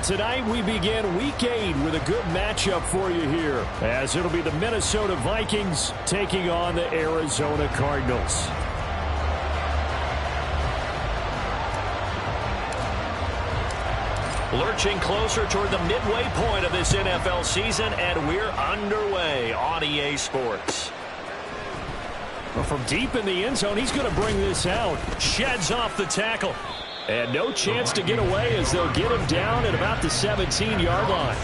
tonight we begin Week 8 with a good matchup for you here, as it'll be the Minnesota Vikings taking on the Arizona Cardinals. Lurching closer toward the midway point of this NFL season, and we're underway on EA Sports. Well, from deep in the end zone, he's going to bring this out. Sheds off the tackle. And no chance to get away as they'll get him down at about the 17-yard line.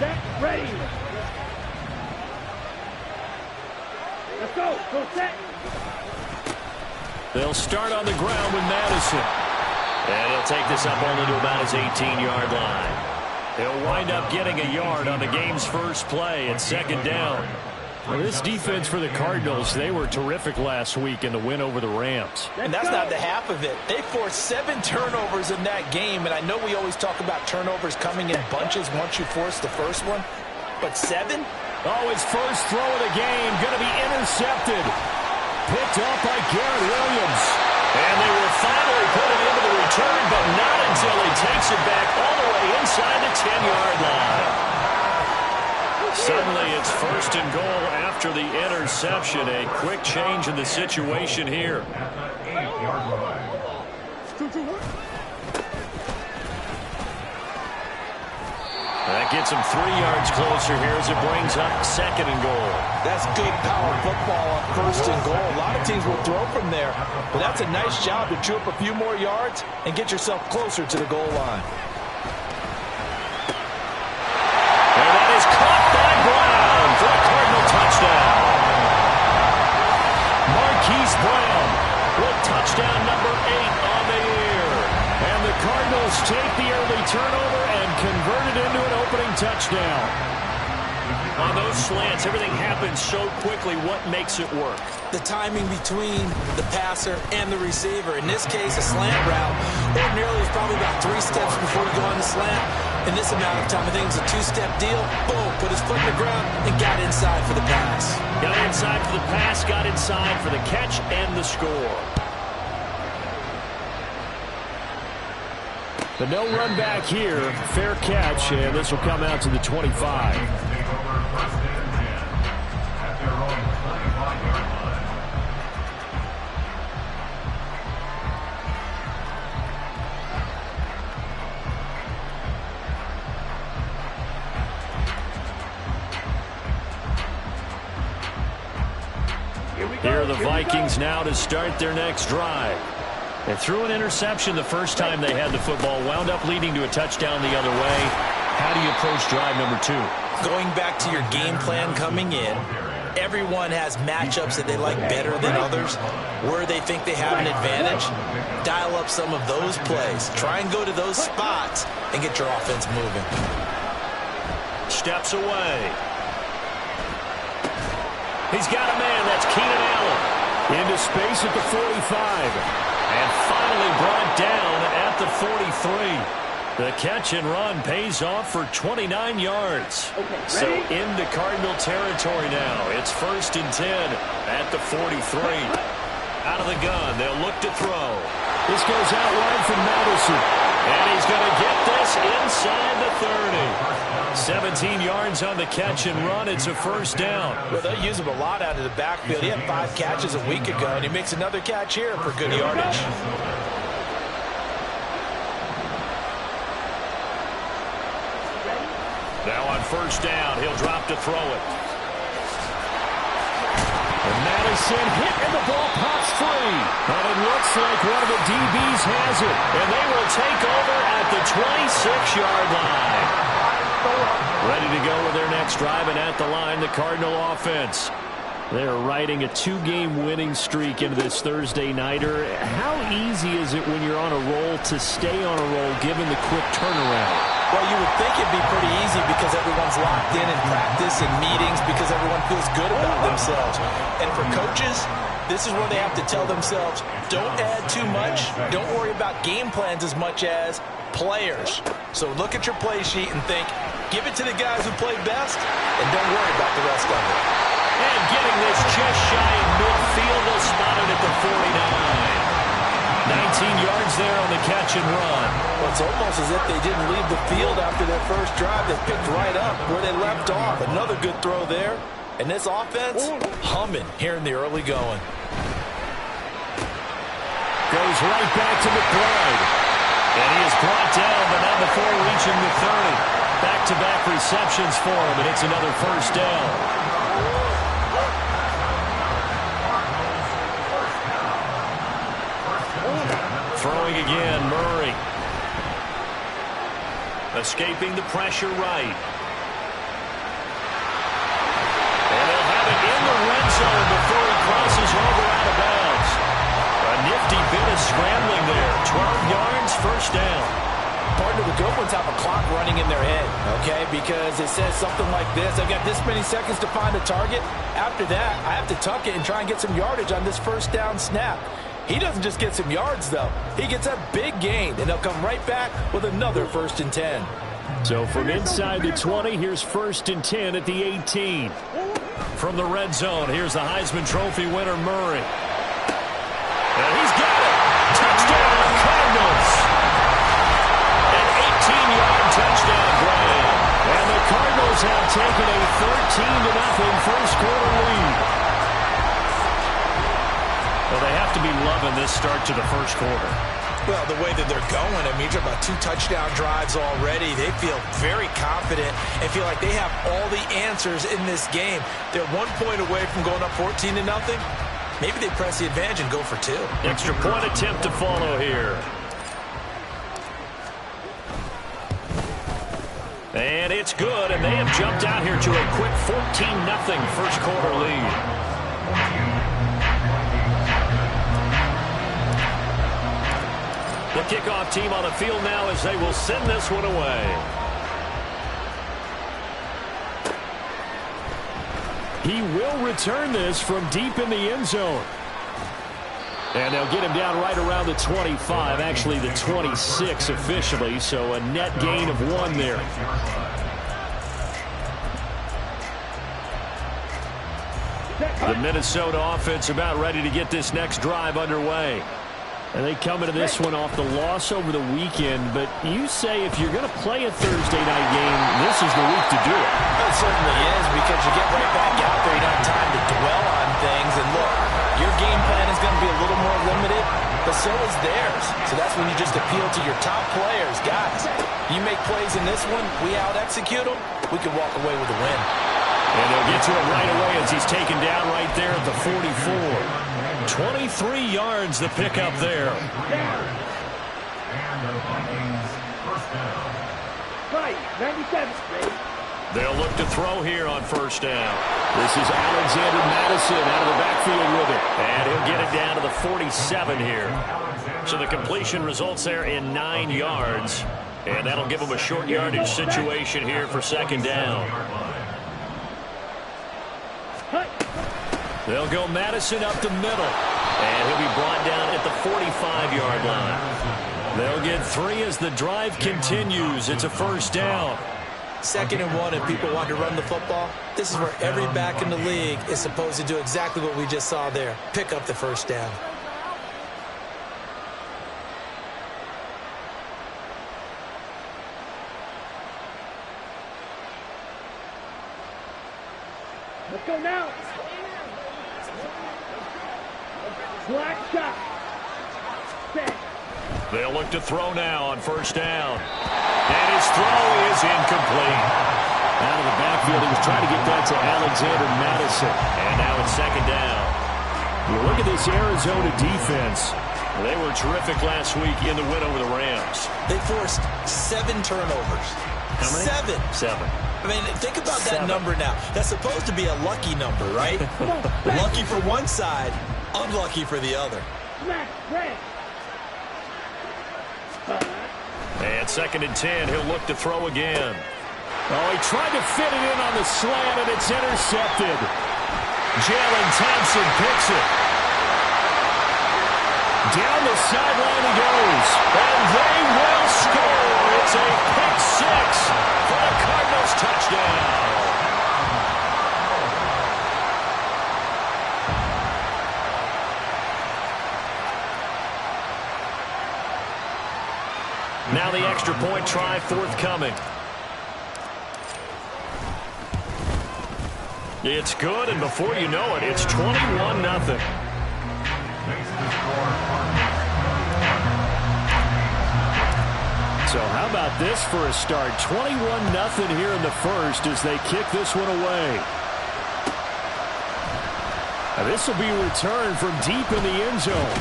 Set, ready. Let's go. Go set. They'll start on the ground with Madison. And he'll take this up only to about his 18-yard line. He'll wind up getting a yard on the game's first play at second down. Well, this defense for the Cardinals, they were terrific last week in the win over the Rams. And that's not the half of it. They forced 7 turnovers in that game, and I know we always talk about turnovers coming in bunches once you force the first one, but 7? Oh, his first throw of the game going to be intercepted. Picked up by Garrett Williams. And they will finally put it into the return, but not until he takes it back all the way inside the 10-yard line. Suddenly it's first and goal after the interception. A quick change in the situation here. That gets him 3 yards closer here as it brings up second and goal. That's good power football on first and goal. A lot of teams will throw from there, but that's a nice job to chew up a few more yards and get yourself closer to the goal line. And that is caught by Brown for a Cardinal touchdown. Marquise Brown with touchdown number 8 on the year. And the Cardinals take the early turnover and convert it into an opening touchdown. On those slants, everything happens so quickly. What makes it work? The timing between the passer and the receiver. In this case, a slant route ordinarily is probably about 3 steps before you go on the slant. In this amount of time, I think it's a 2-step deal. Boom, put his foot in the ground and got inside for the pass. Got inside for the pass, got inside for the catch and the score. But no run back here. Fair catch, and this will come out to the 25. Here are the Vikings now to start their next drive. They threw an interception the first time they had the football, wound up leading to a touchdown the other way. How do you approach drive number 2? Going back to your game plan coming in, everyone has matchups that they like better than others, where they think they have an advantage. Dial up some of those plays. Try and go to those spots and get your offense moving. Steps away. He's got a man. That's Keenan Allen. Into space at the 45. And finally brought down at the 43. The catch and run pays off for 29 yards. So into Cardinal territory now. It's first and 10 at the 43. Out of the gun, they'll look to throw. This goes out wide from Madison. And he's going to get this inside the 30. 17 yards on the catch and run. It's a first down. Well, they'll use him a lot out of the backfield. He had 5 catches a week ago, and he makes another catch here for good yardage. Now on first down, he'll drop to throw it. And Madison hit, and the ball pops free. But it looks like one of the DBs has it. And they will take over at the 26-yard line. Ready to go with their next drive, and at the line, the Cardinal offense. They're riding a 2-game winning streak into this Thursday nighter. How easy is it when you're on a roll to stay on a roll given the quick turnaround? Well, you would think it'd be pretty easy because everyone's locked in practice and meetings because everyone feels good about themselves. And for coaches, this is where they have to tell themselves, don't add too much. Don't worry about game plans as much as players. So look at your play sheet and think, give it to the guys who play best, and don't worry about the rest of it. And getting this just shy of catch and run. Well, it's almost as if they didn't leave the field after their first drive. They picked right up where they left off. Another good throw there. And this offense, humming here in the early going. Goes right back to McBride. And he is brought down, but not before reaching the 30. Back-to-back receptions for him, and it's another first down. Throwing again, Murray. Escaping the pressure right. And they'll have it in the red zone before he crosses over out of bounds. A nifty bit of scrambling there. 12 yards, first down. Partner, the good ones have a clock running in their head, okay? Because it says something like this. I've got this many seconds to find a target. After that, I have to tuck it and try and get some yardage on this first down snap. He doesn't just get some yards, though. He gets a big gain, and they'll come right back with another 1st and 10. So from inside the 20, here's 1st and 10 at the 18. From the red zone, here's the Heisman Trophy winner, Murray. And he's got it. Touchdown, Cardinals. An 18-yard touchdown grab. And the Cardinals have taken a 13-0 first-quarter lead. Well, they have to be loving this start to the first quarter. Well, the way that they're going, I mean, you're about 2 touchdown drives already. They feel very confident and feel like they have all the answers in this game. They're 1 point away from going up 14-0. Maybe they press the advantage and go for 2. Extra point attempt to follow here. And it's good, and they have jumped out here to a quick 14-0 first quarter lead. The kickoff team on the field now as they will send this one away. He will return this from deep in the end zone. And they'll get him down right around the 25, actually the 26 officially, so a net gain of 1 there. The Minnesota offense about ready to get this next drive underway. And they come into this one off the loss over the weekend, but you say if you're going to play a Thursday night game, this is the week to do it. It certainly is, because you get right back out there, you don't have time to dwell on things. And look, your game plan is going to be a little more limited, but so is theirs. So that's when you just appeal to your top players. Guys, you make plays in this one, we out-execute them, we can walk away with a win. And they'll get to it right away as he's taken down right there at the 44. 23 yards the pickup there. Right, 97. They'll look to throw here on first down. This is Alexander Madison out of the backfield with it. And he'll get it down to the 47 here. So the completion results there in 9 yards. And that'll give them a short yardage situation here for second down. They'll go Madison up the middle. And he'll be brought down at the 45-yard line. They'll get 3 as the drive continues. It's a first down. 2nd and 1, and people want to run the football. This is where every back in the league is supposed to do exactly what we just saw there. Pick up the first down. Let's go now. Black shot. Set. They'll look to throw now on first down. And his throw is incomplete. Out of the backfield, he was trying to get that to Alexander Madison. And now it's second down. You look at this Arizona defense. They were terrific last week in the win over the Rams. They forced 7 turnovers. How many? 7. I mean, think about that number now. That's supposed to be a lucky number, right? Lucky for one side, unlucky for the other. And 2nd and 10, he'll look to throw again. Oh, he tried to fit it in on the slant, and it's intercepted. Jalen Thompson picks it. Down the sideline he goes. And they will score. It's a pick 6 for the Cardinals touchdown. Now the extra point try forthcoming. It's good, and before you know it, it's 21-0. So how about this for a start? 21-0 here in the first as they kick this one away. Now this will be a return from deep in the end zone.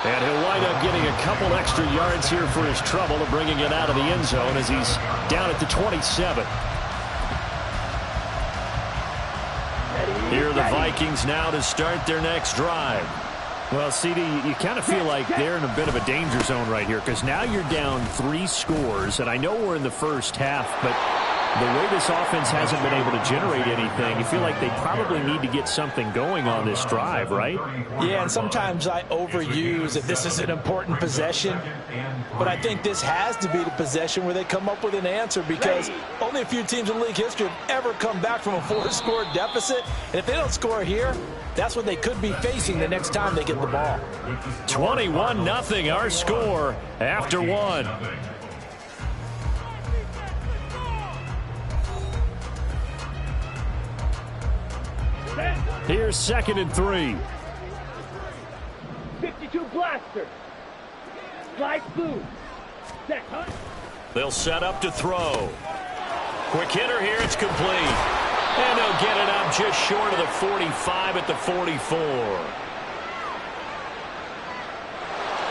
And he'll wind up getting a couple extra yards here for his trouble of bringing it out of the end zone as he's down at the 27. Here are the Vikings now to start their next drive. Well, CD, you kind of feel like they're in a bit of a danger zone right here because now you're down 3 scores, and I know we're in the first half, but the way this offense hasn't been able to generate anything, you feel like they probably need to get something going on this drive, right? Yeah, and sometimes I overuse that this is an important possession, but I think this has to be the possession where they come up with an answer because only a few teams in league history have ever come back from a 4-score deficit, and if they don't score here, that's what they could be facing the next time they get the ball. 21-0 our score after 1. Here's 2nd and 3. 52 blaster. Slide through. Set, huh? They'll set up to throw. Quick hitter here, it's complete. And they'll get it up just short of the 45 at the 44.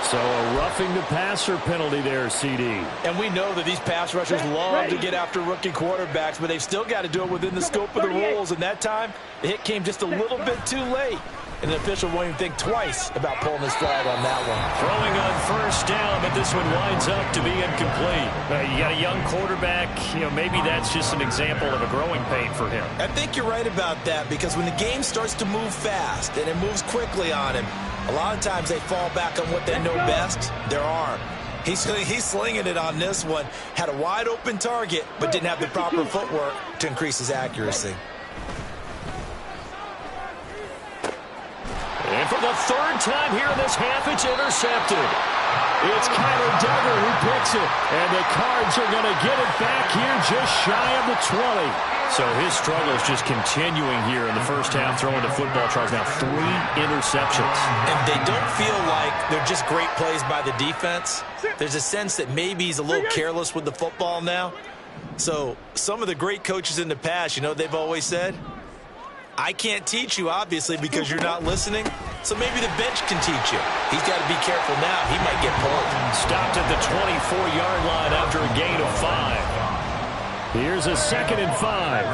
So a roughing the passer penalty there, CD. And we know that these pass rushers love to get after rookie quarterbacks, but they've still got to do it within the scope of the rules. And that time, the hit came just a little bit too late. And the official won't even think twice about pulling his flag on that one. Throwing on first down, but this one winds up to be incomplete. You got a young quarterback. Maybe that's just an example of a growing pain for him. I think you're right about that because when the game starts to move fast and it moves quickly on him, a lot of times they fall back on what they know best, their arm. He's slinging it on this one. Had a wide open target, but didn't have the proper footwork to increase his accuracy. And for the 3rd time here in this half, it's intercepted. It's Kyler Duggar who picks it. And the Cards are going to get it back here just shy of the 20. So his struggle is just continuing here in the first half, throwing the football. Charles now 3 interceptions. And they don't feel like they're just great plays by the defense. There's a sense that maybe he's a little careless with the football now. So some of the great coaches in the past, they've always said, I can't teach you, obviously, because you're not listening. So maybe the bench can teach you. He's got to be careful now. He might get pulled. Stopped at the 24-yard line after a gain of 5. Here's a 2nd and 5.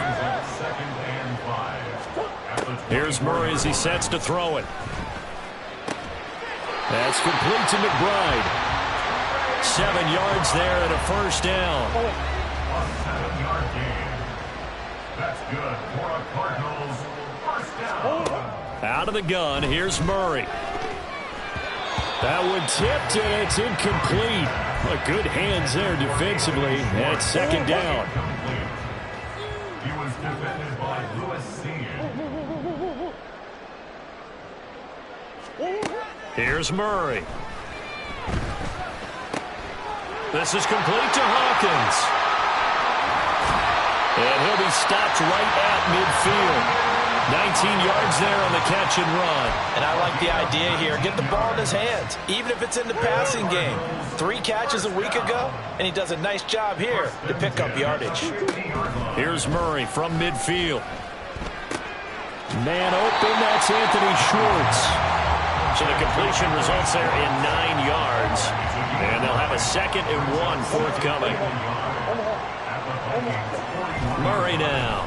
Here's Murray as he sets to throw it. That's complete to McBride. 7 yards there and a first down. A 7-yard gain. That's good for a Cardinals first down. Out of the gun, here's Murray. That one tipped, and it's incomplete. Good hands there defensively. That's 2nd down. He was defended by Lewis Senior. Here's Murray. This is complete to Hawkins. And he'll be stopped right at midfield. 19 yards there on the catch and run. And I like the idea here. Get the ball in his hands, even if it's in the passing game. 3 catches a week ago, and he does a nice job here to pick up yardage. Here's Murray from midfield. Man open, that's Anthony Schwartz. So the completion results there in 9 yards. And they'll have a 2nd and 1 forthcoming. Murray now.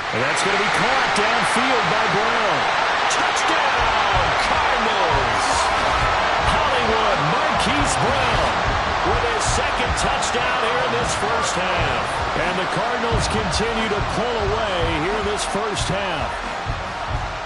And that's going to be caught downfield by Brown. Touchdown, Cardinals. Hollywood Marquise Brown with his 2nd touchdown here in this first half. And the Cardinals continue to pull away here in this first half.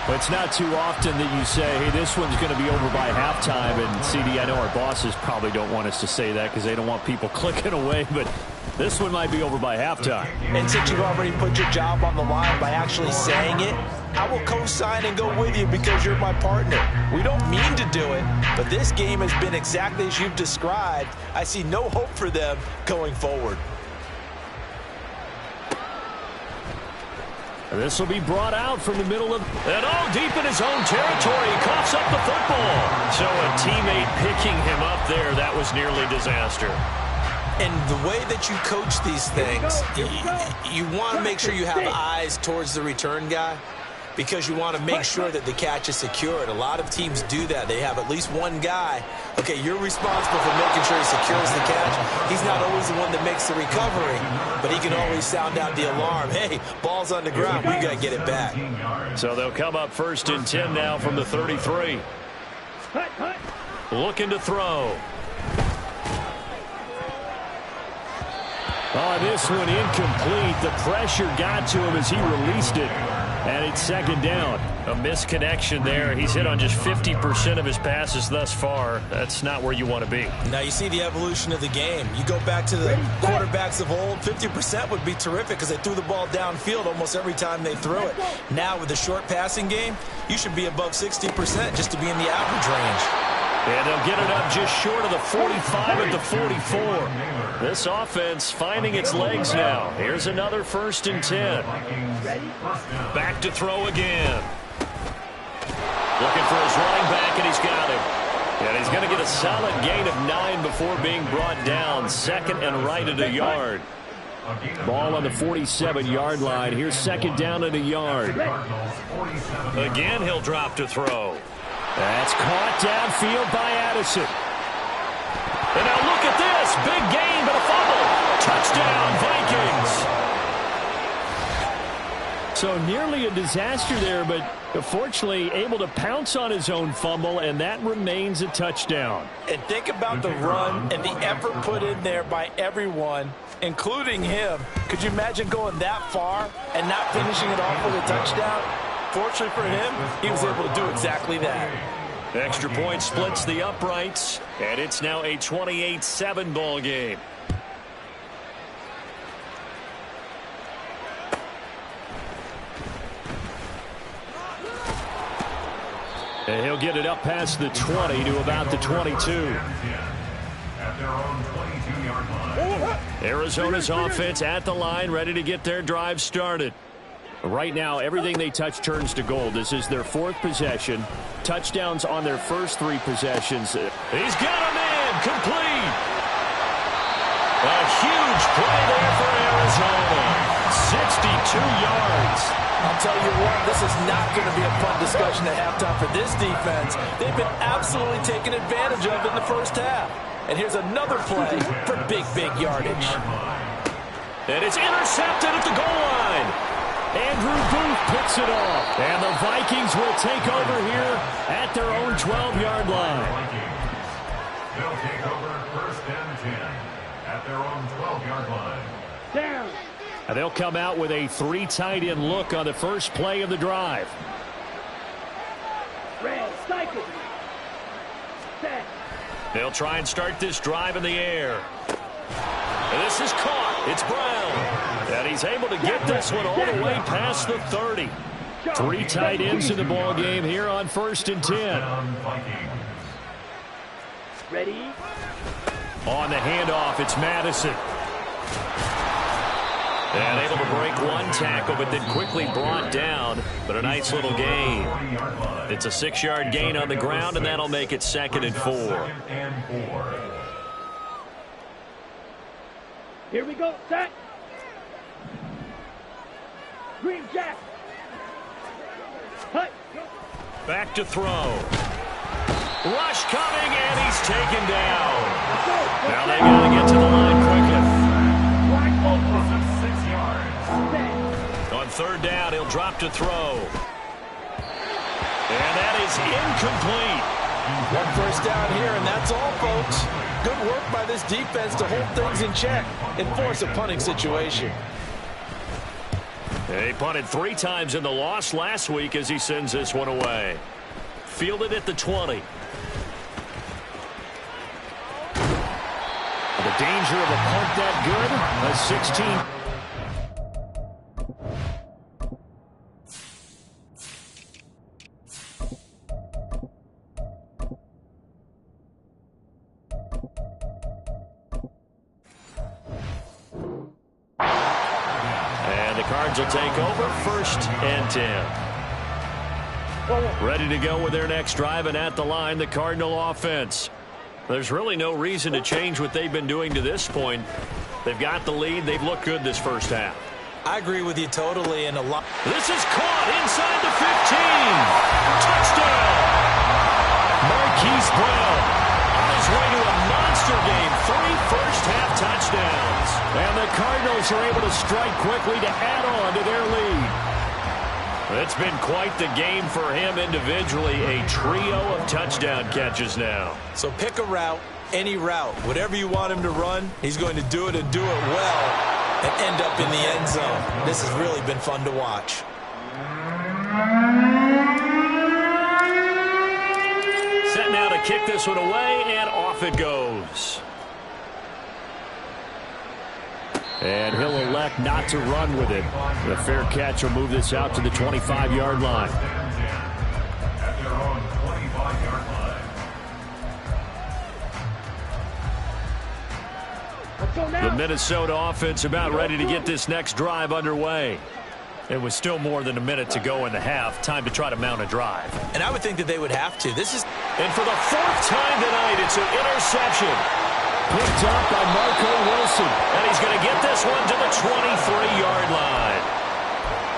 It's not too often that you say, hey, this one's going to be over by halftime. And, CD, I know our bosses probably don't want us to say that because they don't want people clicking away. But this one might be over by halftime. And since you've already put your job on the line by actually saying it, I will co-sign and go with you because you're my partner. We don't mean to do it, but this game has been exactly as you've described. I see no hope for them going forward. This will be brought out from the middle of... And all deep in his own territory. He coughs up the football. So a teammate picking him up there, that was nearly disaster. And the way that you coach these things, you want to make sure you have eyes towards the return guy because you want to make sure that the catch is secured. A lot of teams do that. They have at least one guy. Okay, you're responsible for making sure he secures the catch. He's not always the one that makes the recovery, but he can always sound out the alarm. Hey, ball's on the ground. We got to get it back. So they'll come up 1st and 10 now from the 33. Looking to throw. Oh, this one incomplete. The pressure got to him as he released it. And it's 2nd down. A misconnection there. He's hit on just 50% of his passes thus far. That's not where you want to be. Now you see the evolution of the game. You go back to the quarterbacks of old, 50% would be terrific because they threw the ball downfield almost every time they threw it. Now with the short passing game, you should be above 60% just to be in the average range. And they'll get it up just short of the 45 at the 44. This offense finding its legs now. Here's another 1st and 10. Back to throw again. Looking for his running back, and he's got him. And he's going to get a solid gain of 9 before being brought down. 2nd and right at a yard. Ball on the 47-yard line. Here's 2nd down at a yard. Again, he'll drop to throw. That's caught downfield by Addison. And now look at this. Big gain, but a fumble. Touchdown, Vikings. So nearly a disaster there, but fortunately able to pounce on his own fumble, and that remains a touchdown. And think about the run and the effort put in there by everyone, including him. Could you imagine going that far and not finishing it off with a touchdown? Fortunately for him, he was able to do exactly that. Extra point splits the uprights, and it's now a 28-7 ball game. And he'll get it up past the 20 to about the 22. Arizona's offense at the line, ready to get their drive started. Right now, everything they touch turns to gold. This is their 4th possession. Touchdowns on their first 3 possessions. He's got him in. Complete. A huge play there for Arizona. 62 yards. I'll tell you what, this is not going to be a fun discussion at halftime for this defense. They've been absolutely taken advantage of in the first half. And here's another play for big yardage. And it's intercepted at the goal line. Andrew Booth picks it off. And the Vikings will take over here at their own 12-yard line. They'll take over 1st and 10 at their own 12-yard line. Down. And they'll come out with a 3 tight end look on the first play of the drive. Red, cycle. Set. They'll try and start this drive in the air. And this is caught. It's Brown. And he's able to get this one all the way past the 30. 3 tight ends in the ball game here on 1st and 10. Ready? On the handoff, it's Madison. And able to break 1 tackle, but then quickly brought down. But a nice little gain. It's a 6-yard gain on the ground, and that'll make it 2nd and 4. Here we go. Set. Green Jack. Hut. Back to throw. Rush coming, and he's taken down. Now they got to get to the line quickly. 6 yards. On 3rd down, he'll drop to throw. And that is incomplete. 1 first down here, and that's all, folks. Good work by this defense to hold things in check and force a punting situation. He punted 3 times in the loss last week as he sends this one away. Fielded at the 20. The danger of a punt that good. A 16. And the Cards will take over 1st and 10. Ready to go with their next drive, and at the line, the Cardinal offense. There's really no reason to change what they've been doing to this point. They've got the lead. They've looked good this first half. I agree with you totally. And a lot. This is caught inside the 15. Touchdown. Marquise Brown on his way to a monster game. 3 first-half touchdowns. And the Cardinals are able to strike quickly to add on to their lead. It's been quite the game for him individually. A trio of touchdown catches now. So pick a route, any route. Whatever you want him to run, he's going to do it and do it well and end up in the end zone. This has really been fun to watch. Set now to kick this one away, and off it goes. And he'll elect not to run with it. The fair catch will move this out to the 25-yard line. The Minnesota offense about ready to get this next drive underway. It was still more than a minute to go in the half. Time to try to mount a drive. And I would think that they would have to. And for the 4th time tonight, it's an interception. Picked up by Marco Wilson. And he's going to get this one to the 23-yard line.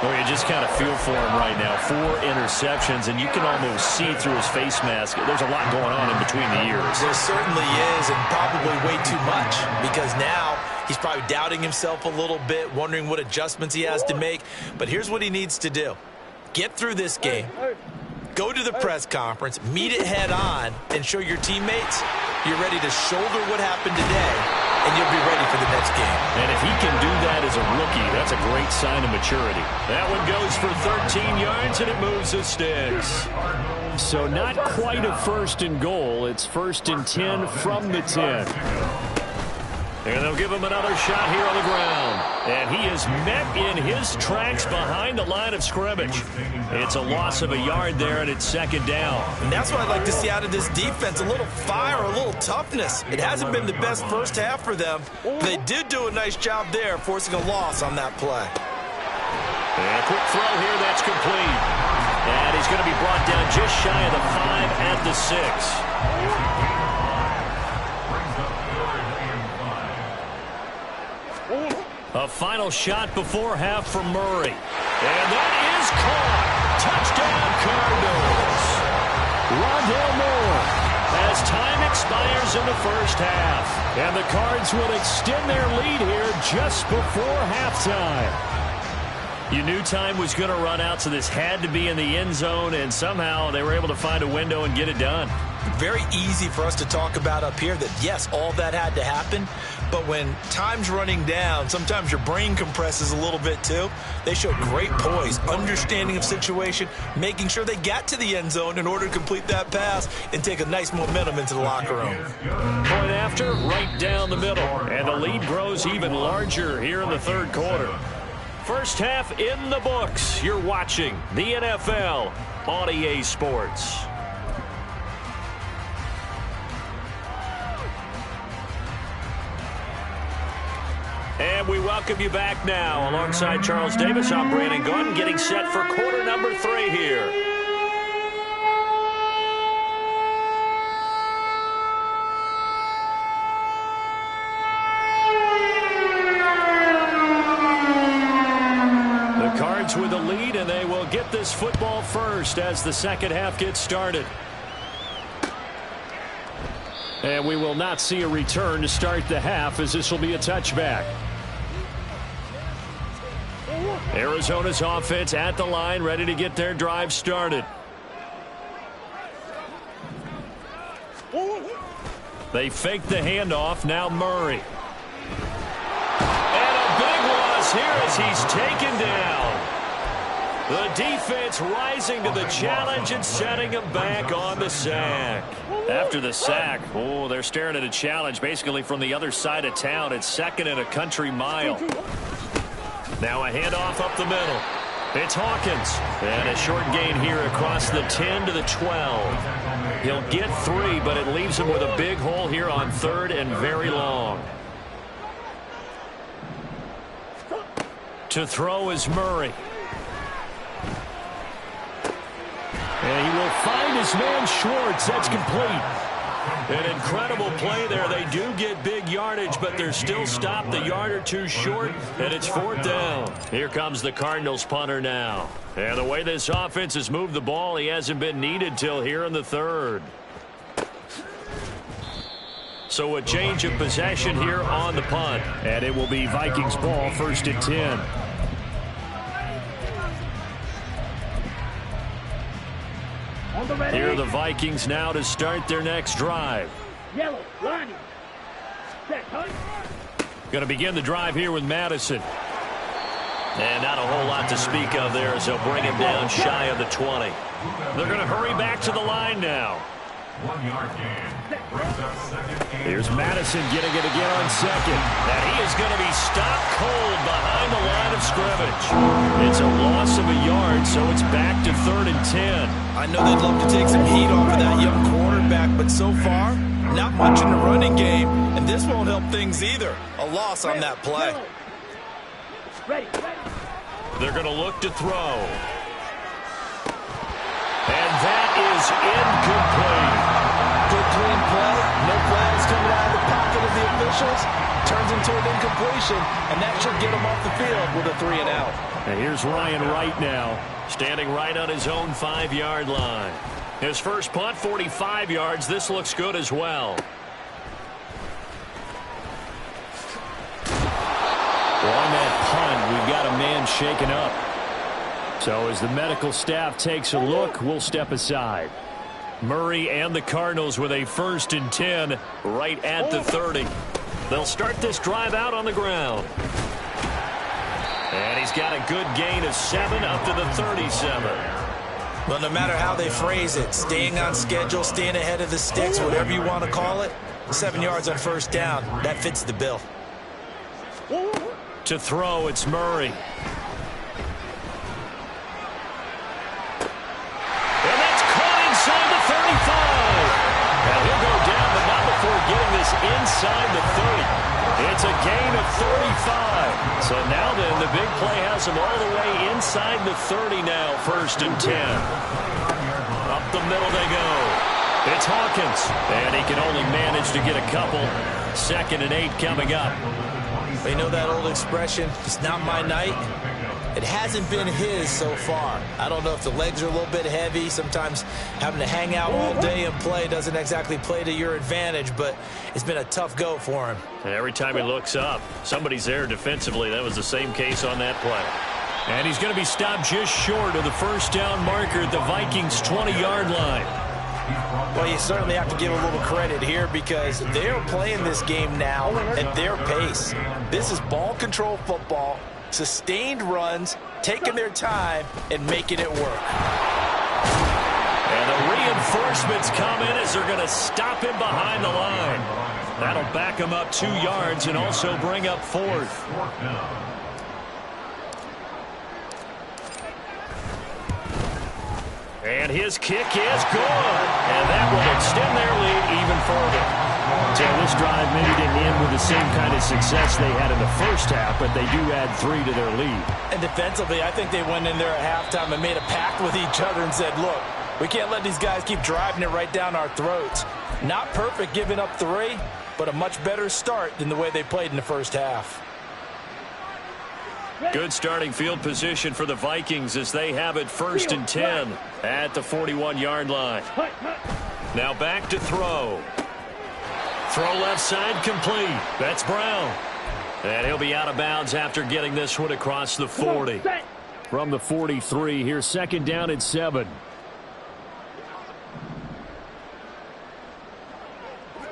Well, you just kind of feel for him right now. 4 interceptions, and you can almost see through his face mask. There's a lot going on in between the ears. There certainly is, and probably way too much, because now he's probably doubting himself a little bit, wondering what adjustments he has to make. But here's what he needs to do. Get through this game. Go to the press conference, meet it head on, and show your teammates you're ready to shoulder what happened today, and you'll be ready for the next game. And if he can do that as a rookie, that's a great sign of maturity. That one goes for 13 yards, and it moves the sticks. So not quite a 1st and goal. It's 1st and 10 from the 10. And they'll give him another shot here on the ground. And he is met in his tracks behind the line of scrimmage. It's a loss of a yard there, and it's 2nd down. And that's what I'd like to see out of this defense, a little fire, a little toughness. It hasn't been the best first half for them. They did do a nice job there, forcing a loss on that play. And a quick throw here, that's complete. And he's going to be brought down just shy of the 5 at the 6. A final shot before half from Murray. And that is caught. Touchdown, Cardinals. Rondale Moore as time expires in the first half. And the Cards will extend their lead here just before halftime. You knew time was going to run out, so this had to be in the end zone, and somehow they were able to find a window and get it done. Very easy for us to talk about up here that, yes, all that had to happen. But when time's running down, sometimes your brain compresses a little bit too. They showed great poise, understanding of situation, making sure they got to the end zone in order to complete that pass and take a nice momentum into the locker room. Point after, right down the middle. And the lead grows even larger here in the 3rd quarter. First half in the books. You're watching the NFL on EA Sports. And we welcome you back now. Alongside Charles Davis, I'm Brandon Gunn, getting set for quarter number 3 here. The Cards with the lead, and they will get this football first as the second half gets started. And we will not see a return to start the half, as this will be a touchback. Arizona's offense at the line, ready to get their drive started. They fake the handoff. Now Murray. And a big loss here as he's taken down. The defense rising to the challenge and setting him back on the sack. After the sack, oh, they're staring at a challenge basically from the other side of town. It's 2nd and a country mile. Now a handoff up the middle. It's Hawkins. And a short gain here across the 10 to the 12. He'll get 3, but it leaves him with a big hole here on 3rd and very long. To throw is Murray. And he will find his man Schwartz. That's complete. An incredible play there. They do get big yardage, but they're still stopped a yard or two short, and it's 4th down. Here comes the Cardinals punter now. And the way this offense has moved the ball, he hasn't been needed till here in the 3rd. So a change of possession here on the punt. And it will be Vikings ball, 1st and 10. Here are the Vikings now to start their next drive. Yellow, lining. Set, hunt. Going to begin the drive here with Madison. And not a whole lot to speak of there as they'll bring him down shy of the 20. They're going to hurry back to the line now. 1 yard gain. Here's Madison getting it again on 2nd. And he is going to be stopped cold behind the line of scrimmage. It's a loss of a yard, so it's back to 3rd and 10. I know they'd love to take some heat off of that young quarterback, but so far, not much in the running game, and this won't help things either. A loss on that play. Ready, ready. They're going to look to throw. And that is incomplete. Good clean play. No flags coming out of the pocket of the officials. Turns into an incompletion, and that should get him off the field with a 3 and out. And here's Ryan Wright now. Standing right on his own 5-yard line. His first punt, 45 yards. This looks good as well. Well, on that punt, we've got a man shaken up. So as the medical staff takes a look, we'll step aside. Murray and the Cardinals with a 1st and 10 right at the 30. They'll start this drive out on the ground. And he's got a good gain of 7 up to the 37. Well, no matter how they phrase it, staying on schedule, staying ahead of the sticks, whatever you want to call it, 7 yards on 1st down, that fits the bill. To throw, it's Murray. And that's caught inside the 35. And he'll go down, but not before getting this inside the 30. It's a gain of 35. So now then, the big play has him all the way inside the 30 now, 1st and 10. Up the middle they go. It's Hawkins. And he can only manage to get a couple. 2nd and 8 coming up. They know that old expression, it's not my night. It hasn't been his so far. I don't know if the legs are a little bit heavy. Sometimes having to hang out all day and play doesn't exactly play to your advantage, but it's been a tough go for him. Every time he looks up, somebody's there defensively. That was the same case on that play. And he's going to be stopped just short of the 1st down marker at the Vikings' 20-yard line. Well, you certainly have to give a little credit here because they're playing this game now at their pace. This is ball control football, sustained runs, taking their time and making it work. And the reinforcements come in as they're going to stop him behind the line. That'll back him up 2 yards and also bring up 4th. And his kick is good. And that will extend their lead even further. So this drive maybe didn't end with the same kind of success they had in the 1st half, but they do add 3 to their lead. And defensively, I think they went in there at halftime and made a pact with each other and said, look, we can't let these guys keep driving it right down our throats. Not perfect giving up 3, but a much better start than the way they played in the 1st half. Good starting field position for the Vikings as they have it 1st and 10 at the 41-yard line. Now back to throw. Throw left side complete. That's Brown. And he'll be out of bounds after getting this one across the 40. From the 43, here's 2nd down and 7.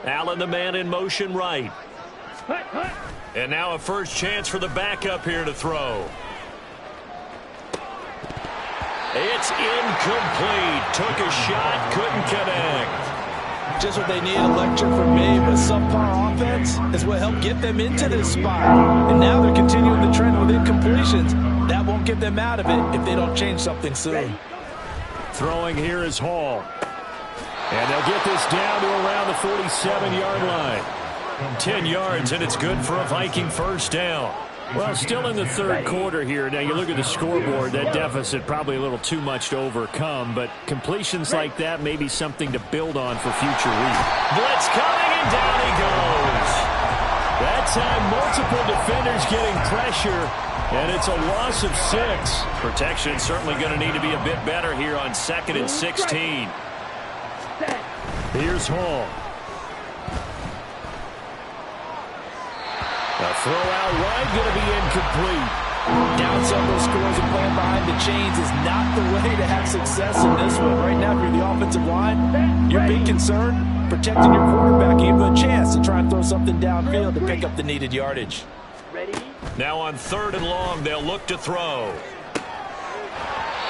Allen, the man in motion right. And now a first chance for the backup here to throw. It's incomplete. Took a shot, couldn't connect. Just what they need, electric from me, but subpar offense is what helped get them into this spot. And now they're continuing the trend with incompletions. That won't get them out of it if they don't change something soon. Throwing here is Hall. And they'll get this down to around the 47-yard line. 10 yards, and it's good for a Viking first down. Well, still in the third quarter here. Now, you look at the scoreboard, that deficit probably a little too much to overcome, but completions like that may be something to build on for future weeks. Blitz coming, and down he goes. That time, multiple defenders getting pressure, and it's a loss of 6. Protection certainly going to need to be a bit better here on 2nd and 16. Here's Hall. A throw out wide, going to be incomplete. Down several scores and playing behind the chains is not the way to have success in this one. Right now, if you're the offensive line, your big concern, protecting your quarterback, give him a chance to try and throw something downfield to pick up the needed yardage. Now on 3rd and long, they'll look to throw.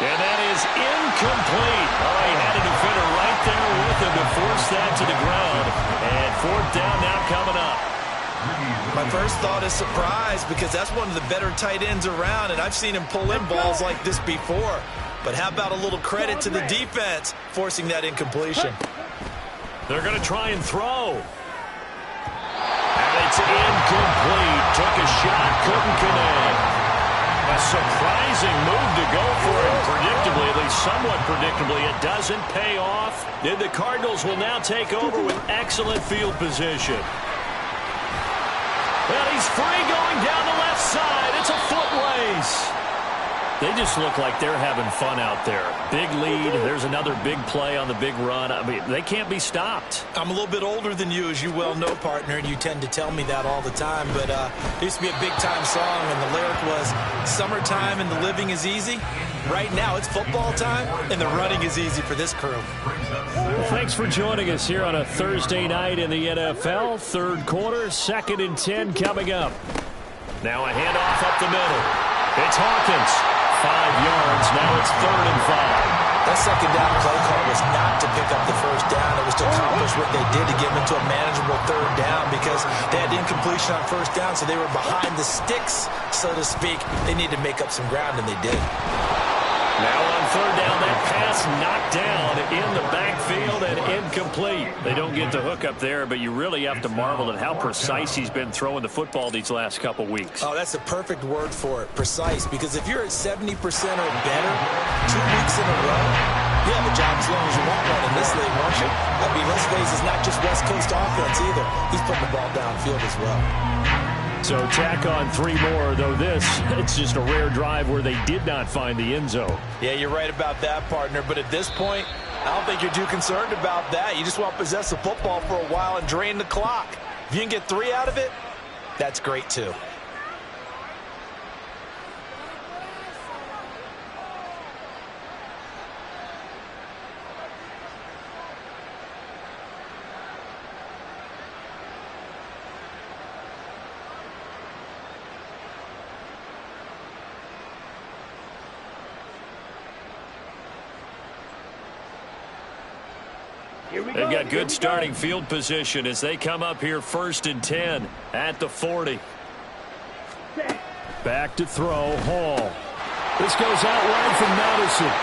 And that is incomplete. Oh, he had a defender right there with him to force that to the ground. And 4th down now coming up. My first thought is surprise because that's one of the better tight ends around, and I've seen him pull in balls like this before. But how about a little credit to the defense forcing that incompletion? They're going to try and throw. And it's incomplete. Took a shot, couldn't connect. A surprising move to go for it. Predictably, at least somewhat predictably, it doesn't pay off. And the Cardinals will now take over with excellent field position. And he's free going down the left side. It's a foot race. They just look like they're having fun out there. Big lead. There's another big play on the big run. I mean, they can't be stopped. I'm a little bit older than you, as you well know, partner, and you tend to tell me that all the time. But there used to be a big-time song, and the lyric was, "Summertime and the living is easy." Right now, it's football time, and the running is easy for this crew. Well, thanks for joining us here on a Thursday night in the NFL. Third quarter, 2nd and 10 coming up. Now a handoff up the middle. It's Hawkins. 5 yards. Now it's 3rd and 5. That second down play call was not to pick up the first down. It was to accomplish what they did to get them into a manageable 3rd down because they had incompletion on first down, so they were behind the sticks, so to speak. They needed to make up some ground, and they did. Now on 3rd down, that pass knocked down in the backfield and incomplete. They don't get the hook up there, but you really have to marvel at how precise he's been throwing the football these last couple weeks. Oh, that's the perfect word for it, precise, because if you're at 70% or better 2 weeks in a row, you have a job as long as you want one in this league, won't you? I mean, let's face it, it's not just West Coast offense either. He's putting the ball downfield as well. So tack on 3 more, though it's just a rare drive where they did not find the end zone. Yeah, you're right about that, partner. But at this point, I don't think you're too concerned about that. You just want to possess the football for a while and drain the clock. If you can get 3 out of it, that's great too. They've got good starting field position as they come up here 1st and 10 at the 40. Back to throw, Hall. This goes out wide from Madison.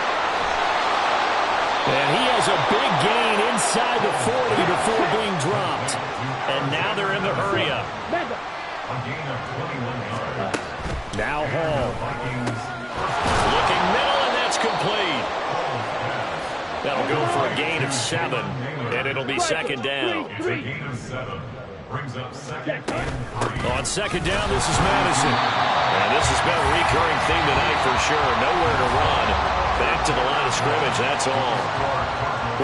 And he has a big gain inside the 40 before being dropped. And now they're in the hurry-up. Now Hall. Looking middle, and that's complete. That'll go for a gain of 7, and it'll be 2nd down. On 2nd down, this is Madison. And this has been a recurring theme tonight for sure. Nowhere to run. Back to the line of scrimmage, that's all.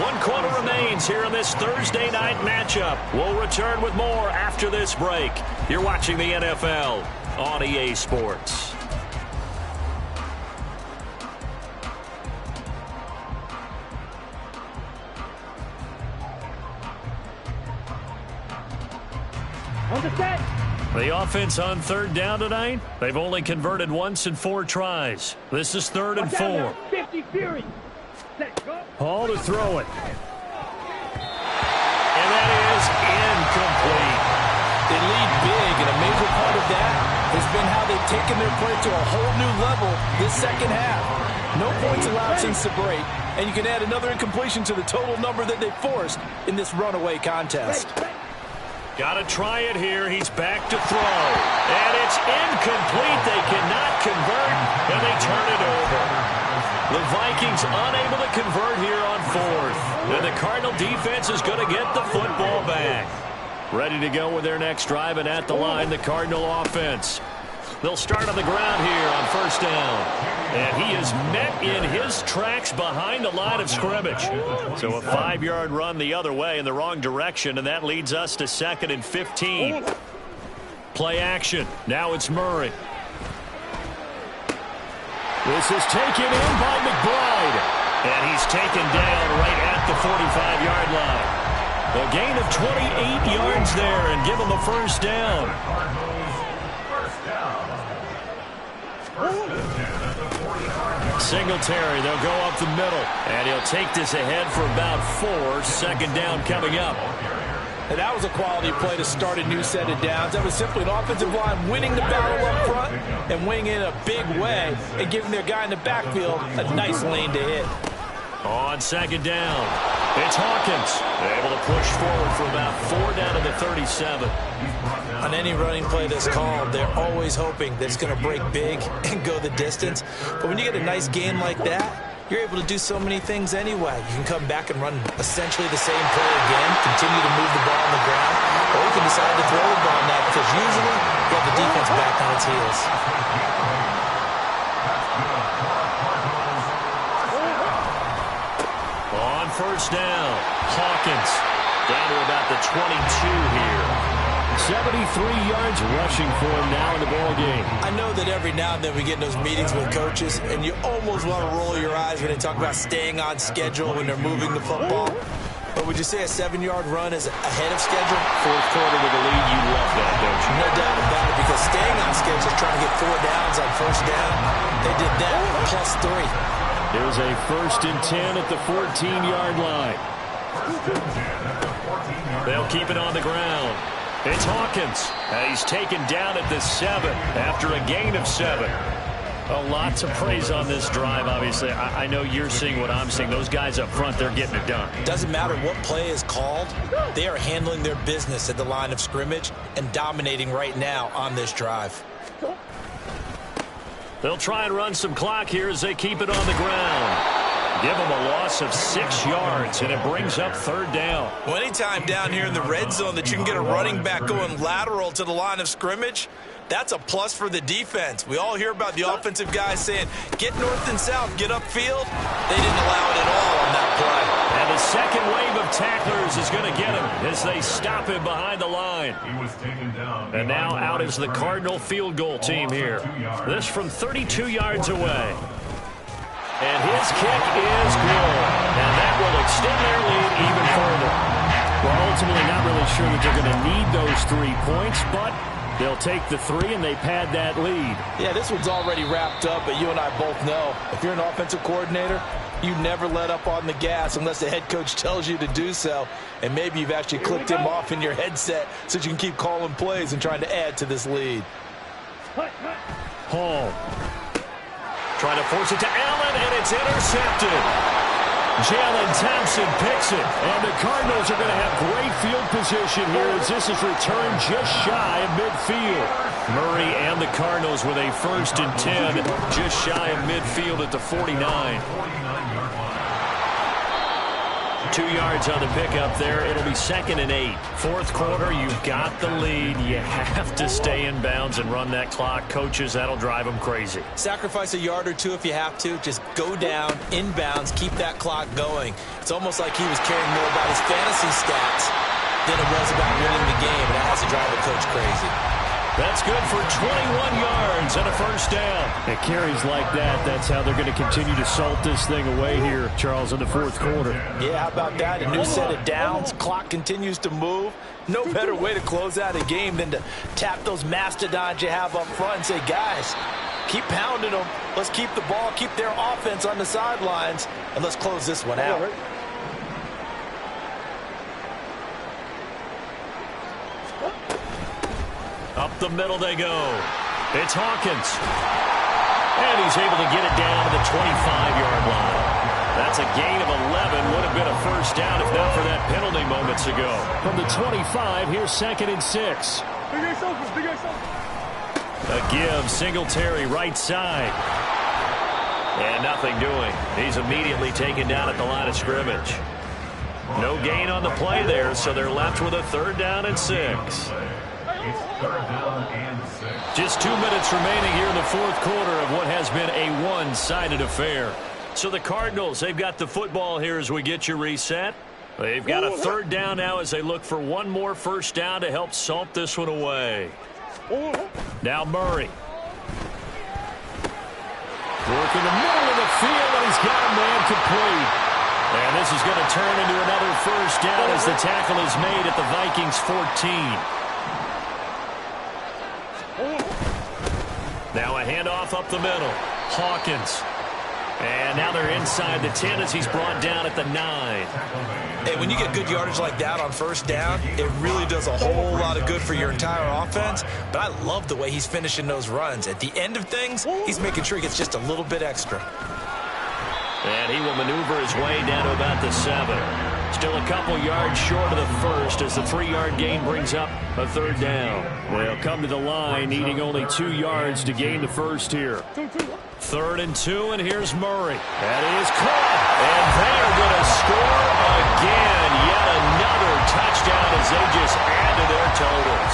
1 quarter remains here in this Thursday night matchup. We'll return with more after this break. You're watching the NFL on EA Sports. The offense on 3rd down tonight, they've only converted once in 4 tries. This is 3rd and 4. Fury. Set, go. Hall to throw it. And that is incomplete. They lead big, and a major part of that has been how they've taken their play to a whole new level this second half. No points allowed since the break, and you can add another incompletion to the total number that they forced in this runaway contest. Got to try it here. He's back to throw. And it's incomplete. They cannot convert, and they turn it over. The Vikings unable to convert here on fourth. And the Cardinal defense is going to get the football back. Ready to go with their next drive, and at the line, the Cardinal offense. They'll start on the ground here on first down. And he is met in his tracks behind the line of scrimmage. So a 5-yard run the other way in the wrong direction, and that leads us to 2nd and 15. Play action. Now it's Murray. This is taken in by McBride. And he's taken down right at the 45-yard line. A gain of 28 yards there and give him a first down. Singletary, they'll go up the middle. And he'll take this ahead for about 4. Second down coming up. And that was a quality play to start a new set of downs. That was simply an offensive line winning the battle up front and winning in a big way and giving their guy in the backfield a nice lane to hit. On second down, it's Hawkins. Able to push forward for about 4 down to the 37. On any running play that's called, they're always hoping that it's going to break big and go the distance. But when you get a nice game like that, you're able to do so many things anyway. You can come back and run essentially the same play again, continue to move the ball on the ground, or you can decide to throw the ball now because usually you have the defense back on its heels. On first down, Hawkins down to about the 22 here. 73 yards rushing for him now in the ball game. I know that every now and then we get in those meetings with coaches, and you almost want to roll your eyes when they talk about staying on schedule when they're moving the football. But would you say a 7-yard run is ahead of schedule? Fourth quarter with a lead, you love that, don't you? No doubt about it, because staying on schedule is trying to get 4 downs on first down. They did that plus 3. There's a 1st and 10 at the 14-yard line. They'll keep it on the ground. It's Hawkins. He's taken down at the 7 after a gain of 7. Lots of praise on this drive, obviously. I know you're seeing what I'm seeing. Those guys up front, they're getting it done. Doesn't matter what play is called. They are handling their business at the line of scrimmage and dominating right now on this drive. They'll try and run some clock here as they keep it on the ground. Give them a loss of 6 yards, and it brings up 3rd down. Well, anytime down here in the red zone that you can get a running back going lateral to the line of scrimmage, that's a plus for the defense. We all hear about the offensive guys saying, get north and south, get upfield. They didn't allow it at all on that play. And the second wave of tacklers is going to get him as they stop him behind the line. And now out is the Cardinal field goal team here. This from 32 yards away. And his kick is good. And that will extend their lead even further. Well, ultimately not really sure that they're going to need those 3 points, but they'll take the 3 and they pad that lead. Yeah, this one's already wrapped up, but you and I both know if you're an offensive coordinator, you never let up on the gas unless the head coach tells you to do so. And maybe you've actually clicked him off in your headset so you can keep calling plays and trying to add to this lead. Hall. Trying to force it to Allen, and it's intercepted. Jalen Thompson picks it. And the Cardinals are going to have great field position here as this is returned just shy of midfield. Murray and the Cardinals with a 1st and 10, just shy of midfield at the 49. 2 yards on the pickup there. It'll be 2nd and 8. Fourth quarter, you've got the lead. You have to stay in bounds and run that clock. Coaches, that'll drive them crazy. Sacrifice a yard or 2 if you have to. Just go down, in bounds, keep that clock going. It's almost like he was caring more about his fantasy stats than it was about winning the game, and that has to drive a coach crazy. That's good for 21 yards and a 1st down. It carries like that. That's how they're going to continue to salt this thing away here, Charles, in the 4th quarter. Yeah, how about that? A new set of downs. Clock continues to move. No better way to close out a game than to tap those mastodons you have up front and say, guys, keep pounding them. Let's keep the ball, keep their offense on the sidelines, and let's close this one out. Up the middle they go. It's Hawkins. And he's able to get it down to the 25-yard line. That's a gain of 11. Would have been a first down if not for that penalty moments ago. From the 25, here's 2nd and 6. A give, Singletary right side. And nothing doing. He's immediately taken down at the line of scrimmage. No gain on the play there, so they're left with a 3rd down and 6. Just 2 minutes remaining here in the 4th quarter of what has been a one-sided affair. So the Cardinals, they've got the football here as we get you reset. They've got a 3rd down now as they look for one more first down to help salt this one away. Now Murray. Working the middle of the field, and he's got a man complete. And this is going to turn into another first down as the tackle is made at the Vikings 14. Now a handoff up the middle. Hawkins. And now they're inside the 10 as he's brought down at the 9. Hey, when you get good yardage like that on first down, it really does a whole lot of good for your entire offense. But I love the way he's finishing those runs. At the end of things, he's making sure he gets just a little bit extra. And he will maneuver his way down to about the 7. Still a couple yards short of the first as the 3-yard gain brings up a 3rd down. They'll come to the line needing only 2 yards to gain the first here. 3rd and 2, and here's Murray. That is caught. And they're going to score again. Yet another touchdown as they just add to their totals.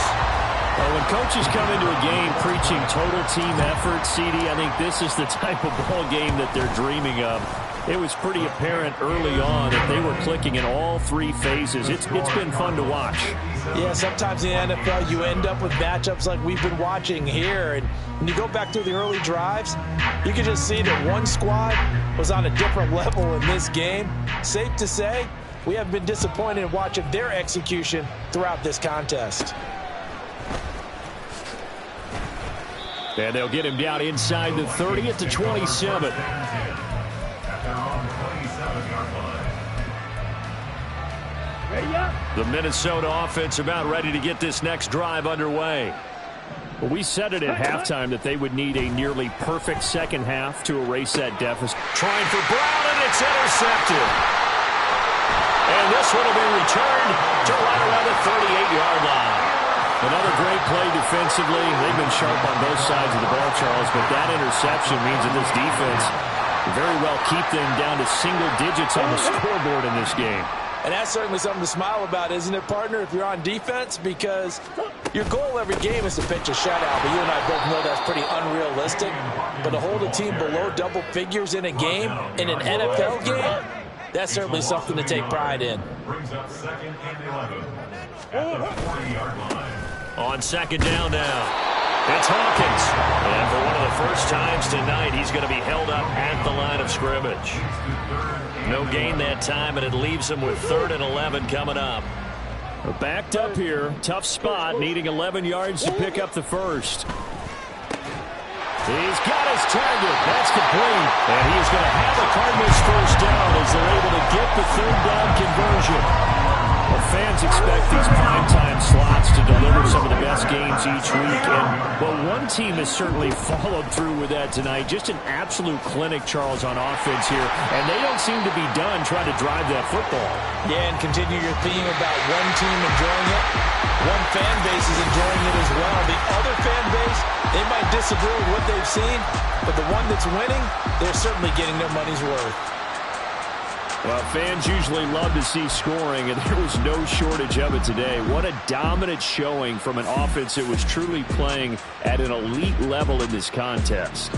Well, when coaches come into a game preaching total team effort, CD, I think this is the type of ball game that they're dreaming of. It was pretty apparent early on that they were clicking in all 3 phases. It's been fun to watch. Yeah, sometimes in the NFL you end up with matchups like we've been watching here. And when you go back through the early drives, you can just see that one squad was on a different level in this game. Safe to say, we have been disappointed in watching their execution throughout this contest. And they'll get him down inside the 30 at the 27. The Minnesota offense about ready to get this next drive underway. Well, we said it at halftime that they would need a nearly perfect second half to erase that deficit. Trying for Brown, and it's intercepted. And this one will be returned to right around the 38-yard line. Another great play defensively. They've been sharp on both sides of the ball, Charles, but that interception means that this defense very well keep them down to single digits on the scoreboard in this game. And that's certainly something to smile about, isn't it, partner, if you're on defense? Because your goal every game is to pitch a shutout, but you and I both know that's pretty unrealistic. But to hold a team below double figures in a game, in an NFL game, that's certainly something to take pride in. Brings up 2nd and 11 at the 40-yard line. On 2nd down now. It's Hawkins. And for one of the first times tonight, he's going to be held up at the line of scrimmage. No gain that time, and it leaves him with 3rd and 11 coming up. We're backed up here. Tough spot, needing 11 yards to pick up the first. He's got his target. That's complete. And he is going to have the Cardinals first down as they're able to get the 3rd down conversion. Well, fans expect these primetime slots to deliver some of the best games each week. And, well, one team has certainly followed through with that tonight. Just an absolute clinic, Charles, on offense here. And they don't seem to be done trying to drive that football. Yeah, and continue your theme about one team enjoying it. One fan base is enjoying it as well. The other fan base, they might disagree with what they've seen, but the one that's winning, they're certainly getting their money's worth. Well, fans usually love to see scoring, and there was no shortage of it today. What a dominant showing from an offense that was truly playing at an elite level in this contest.